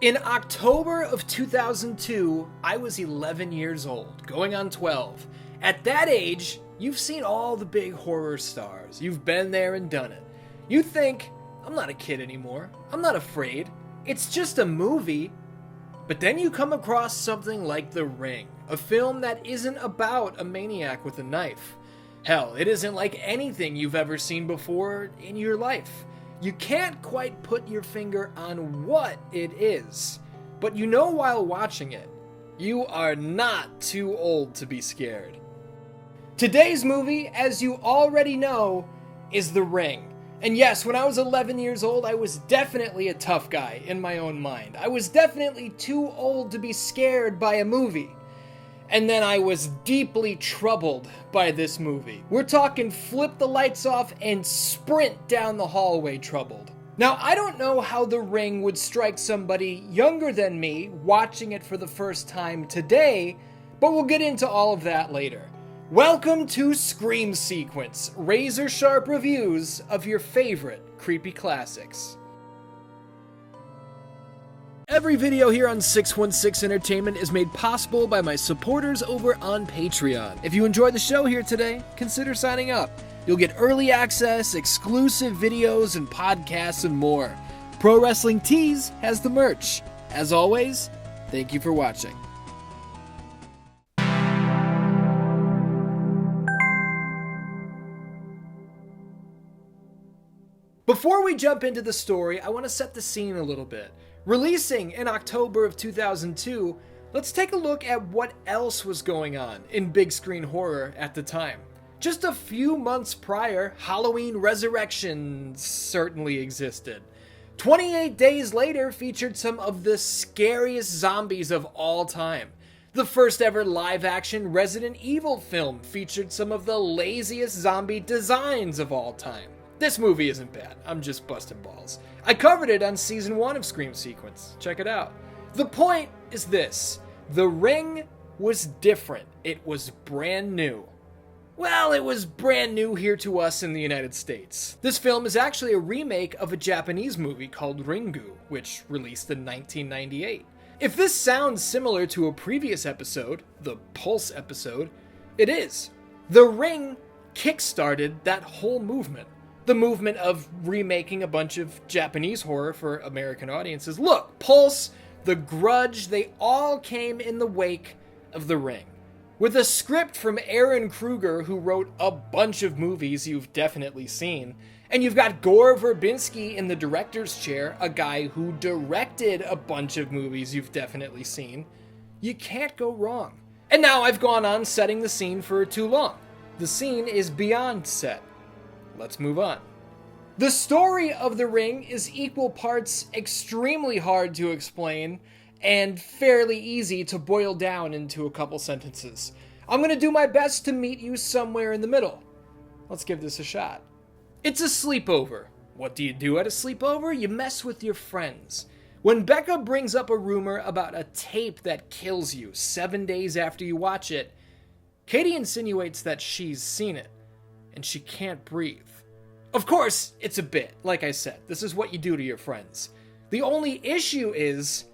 In October of 2002, I was 11 years old, going on 12. At that age, you've seen all the big horror stars. You've been there and done it. You think, I'm not a kid anymore. I'm not afraid. It's just a movie. But then you come across something like The Ring, a film that isn't about a maniac with a knife. Hell, it isn't like anything you've ever seen before in your life. You can't quite put your finger on what it is, but you know while watching it, you are not too old to be scared. Today's movie, as you already know, is The Ring. And yes, when I was 11 years old, I was definitely a tough guy in my own mind. I was definitely too old to be scared by a movie. And then I was deeply troubled by this movie. We're talking flip the lights off and sprint down the hallway troubled. Now, I don't know how The Ring would strike somebody younger than me watching it for the first time today, but we'll get into all of that later. Welcome to Scream Sequence, razor sharp reviews of your favorite creepy classics. Every video here on 616 Entertainment is made possible by my supporters over on Patreon. If you enjoyed the show here today, consider signing up. You'll get early access, exclusive videos and podcasts, and more. Pro Wrestling Tees has the merch. As always, thank you for watching. Before we jump into the story, I want to set the scene a little bit. Releasing in October of 2002, let's take a look at what else was going on in big screen horror at the time. Just a few months prior, Halloween Resurrections certainly existed. 28 Days Later featured some of the scariest zombies of all time. The first ever live-action Resident Evil film featured some of the laziest zombie designs of all time. This movie isn't bad, I'm just busting balls. I covered it on season 1 of Scream Sequence, check it out. The point is this, The Ring was different, it was brand new. Well, it was brand new here to us in the United States. This film is actually a remake of a Japanese movie called Ringu, which released in 1998. If this sounds similar to a previous episode, the Pulse episode, it is. The Ring kickstarted that whole movement. The movement of remaking a bunch of Japanese horror for American audiences. Look, Pulse, The Grudge, they all came in the wake of The Ring. With a script from Aaron Kruger, who wrote a bunch of movies you've definitely seen, and you've got Gore Verbinski in the director's chair, a guy who directed a bunch of movies you've definitely seen, you can't go wrong. And now I've gone on setting the scene for too long. The scene is beyond set. Let's move on. The story of The Ring is equal parts extremely hard to explain and fairly easy to boil down into a couple sentences. I'm going to do my best to meet you somewhere in the middle. Let's give this a shot. It's a sleepover. What do you do at a sleepover? You mess with your friends. When Becca brings up a rumor about a tape that kills you 7 days after you watch it, Katie insinuates that she's seen it, and she can't breathe. Of course, it's a bit, like I said. This is what you do to your friends. The only issue is,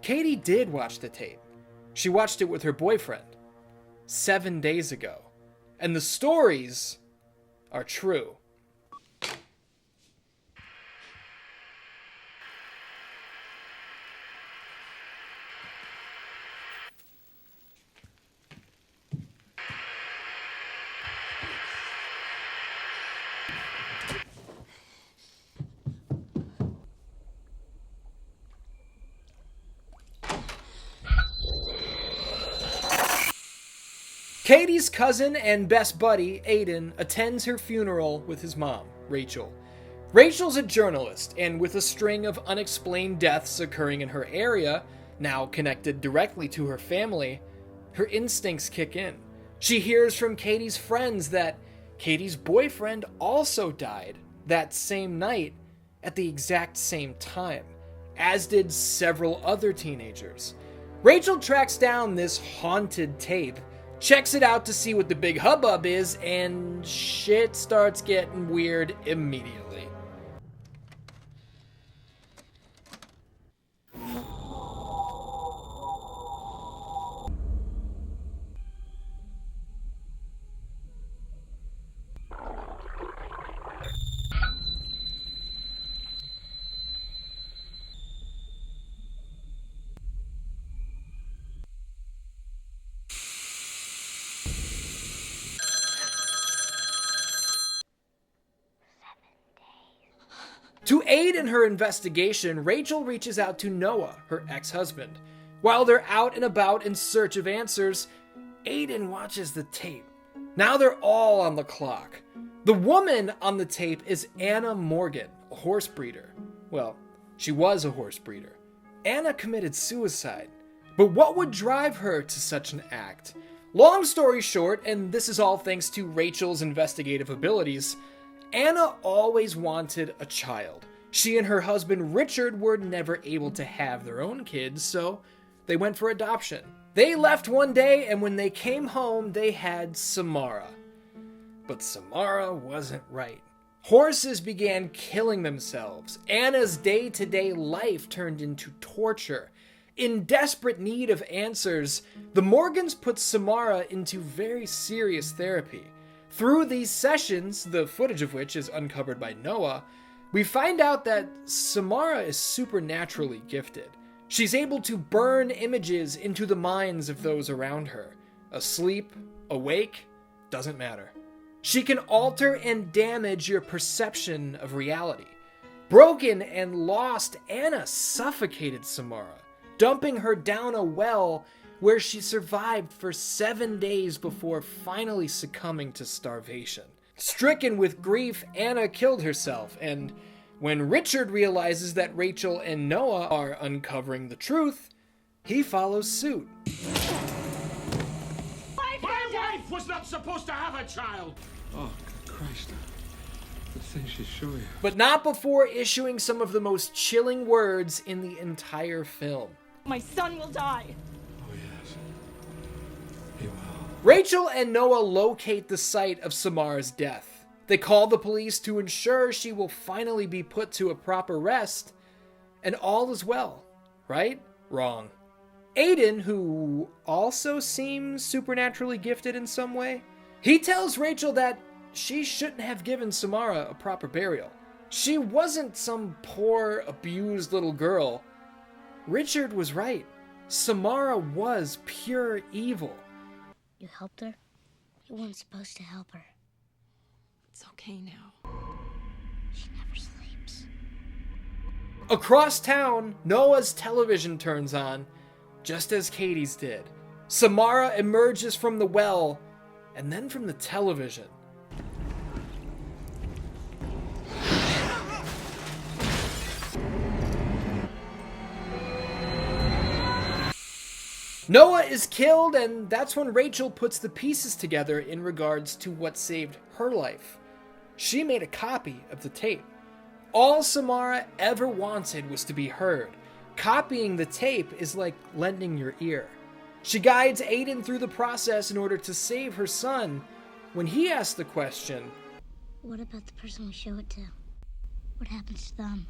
Katie did watch the tape. She watched it with her boyfriend 7 days ago. And the stories are true. Katie's cousin and best buddy, Aiden, attends her funeral with his mom, Rachel. Rachel's a journalist, and with a string of unexplained deaths occurring in her area, now connected directly to her family, her instincts kick in. She hears from Katie's friends that Katie's boyfriend also died that same night at the exact same time, as did several other teenagers. Rachel tracks down this haunted tape, checks it out to see what the big hubbub is, and shit starts getting weird immediately. To aid in her investigation, Rachel reaches out to Noah, her ex-husband. While they're out and about in search of answers, Aiden watches the tape. Now they're all on the clock. The woman on the tape is Anna Morgan, a horse breeder. Well, she was a horse breeder. Anna committed suicide. But what would drive her to such an act? Long story short, and this is all thanks to Rachel's investigative abilities, Anna always wanted a child. She and her husband Richard were never able to have their own kids, so they went for adoption. They left one day, and when they came home, they had Samara. But Samara wasn't right. Horses began killing themselves. Anna's day-to-day life turned into torture. In desperate need of answers, the Morgans put Samara into very serious therapy. Through these sessions, the footage of which is uncovered by Noah, we find out that Samara is supernaturally gifted. She's able to burn images into the minds of those around her. Asleep, awake, doesn't matter. She can alter and damage your perception of reality. Broken and lost, Anna suffocated Samara, dumping her down a well where she survived for 7 days before finally succumbing to starvation. Stricken with grief, Anna killed herself, and when Richard realizes that Rachel and Noah are uncovering the truth, he follows suit. My wife was not supposed to have a child! Oh, Christ. The thing she'd show you. But not before issuing some of the most chilling words in the entire film. My son will die. Oh, yes. He will. Rachel and Noah locate the site of Samara's death. They call the police to ensure she will finally be put to a proper rest, and all is well. Right? Wrong. Aiden, who also seems supernaturally gifted in some way, he tells Rachel that she shouldn't have given Samara a proper burial. She wasn't some poor, abused little girl. Richard was right. Samara was pure evil. You helped her? You weren't supposed to help her. It's okay now. She never sleeps. Across town, Noah's television turns on, just as Katie's did. Samara emerges from the well, and then from the television. Noah is killed, and that's when Rachel puts the pieces together in regards to what saved her life. She made a copy of the tape. All Samara ever wanted was to be heard. Copying the tape is like lending your ear. She guides Aiden through the process in order to save her son. When he asks the question, What about the person we show it to? What happens to them?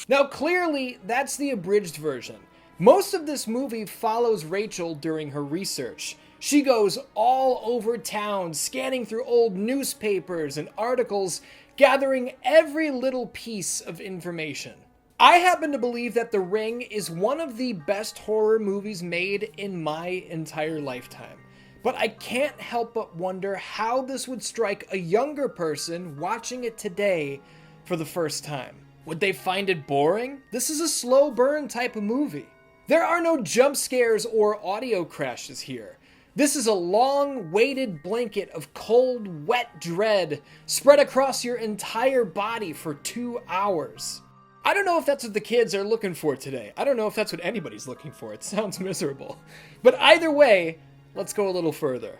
Now clearly, that's the abridged version. Most of this movie follows Rachel during her research. She goes all over town, scanning through old newspapers and articles, gathering every little piece of information. I happen to believe that The Ring is one of the best horror movies made in my entire lifetime. But I can't help but wonder how this would strike a younger person watching it today for the first time. Would they find it boring? This is a slow burn type of movie. There are no jump scares or audio crashes here. This is a long, weighted blanket of cold, wet dread spread across your entire body for 2 hours. I don't know if that's what the kids are looking for today. I don't know if that's what anybody's looking for. It sounds miserable. But either way, let's go a little further.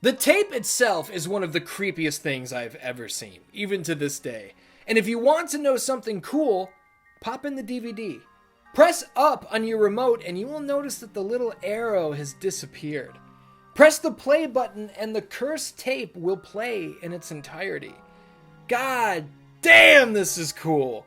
The tape itself is one of the creepiest things I've ever seen, even to this day. And if you want to know something cool, pop in the DVD. Press up on your remote and you will notice that the little arrow has disappeared. Press the play button and the cursed tape will play in its entirety. God damn, this is cool.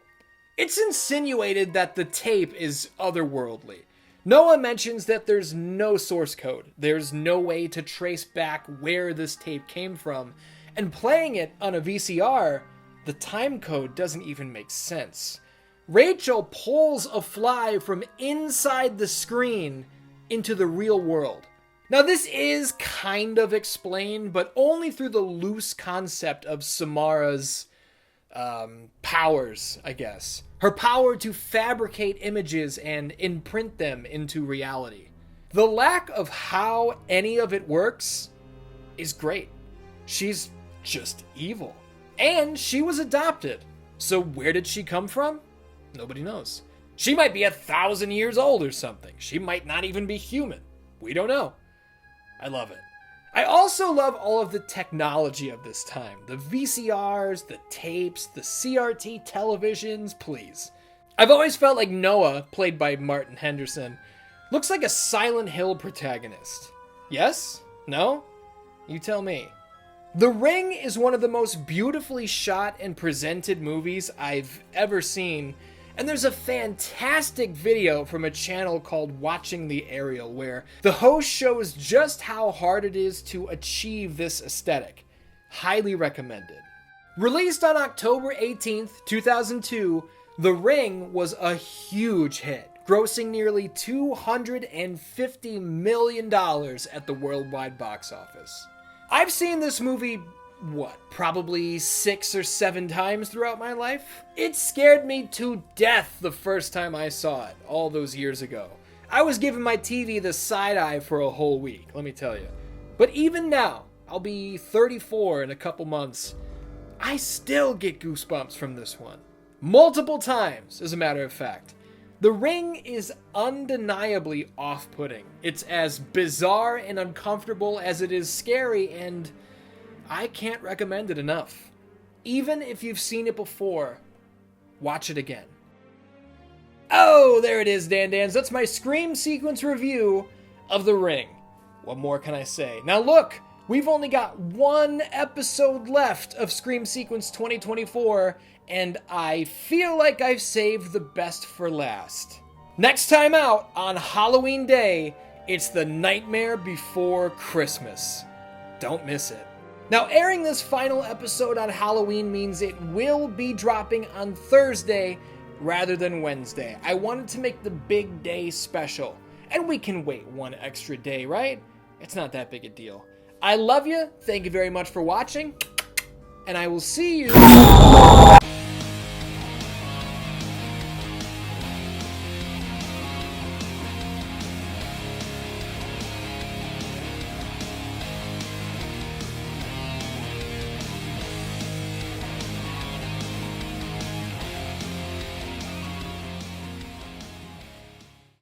It's insinuated that the tape is otherworldly. Noah mentions that there's no source code. There's no way to trace back where this tape came from. And playing it on a VCR, the time code doesn't even make sense. Rachel pulls a fly from inside the screen into the real world. Now this is kind of explained, but only through the loose concept of Samara's powers, I guess. Her power to fabricate images and imprint them into reality. The lack of how any of it works is great. She's just evil. And she was adopted. So where did she come from? Nobody knows. She might be 1,000 years old or something. She might not even be human. We don't know. I love it. I also love all of the technology of this time. The VCRs, the tapes, the CRT televisions, please. I've always felt like Noah, played by Martin Henderson, looks like a Silent Hill protagonist. Yes? No? You tell me. The Ring is one of the most beautifully shot and presented movies I've ever seen, and there's a fantastic video from a channel called Watching the Aerial where the host shows just how hard it is to achieve this aesthetic. Highly recommended. Released on October 18th, 2002, The Ring was a huge hit, grossing nearly $250 million at the worldwide box office. I've seen this movie, probably 6 or 7 times throughout my life? It scared me to death the first time I saw it, all those years ago. I was giving my TV the side eye for a whole week, let me tell you. But even now, I'll be 34 in a couple months, I still get goosebumps from this one. Multiple times, as a matter of fact. The Ring is undeniably off-putting. It's as bizarre and uncomfortable as it is scary, and I can't recommend it enough. Even if you've seen it before, watch it again. Oh, there it is, Dan Dans. That's my Scream sequence review of The Ring. What more can I say? Now look, we've only got 1 episode left of Scream Sequence 2024, and I feel like I've saved the best for last. Next time out, on Halloween Day, it's The Nightmare Before Christmas. Don't miss it. Now, airing this final episode on Halloween means it will be dropping on Thursday rather than Wednesday. I wanted to make the big day special, and we can wait 1 extra day, right? It's not that big a deal. I love you. Thank you very much for watching, and I will see you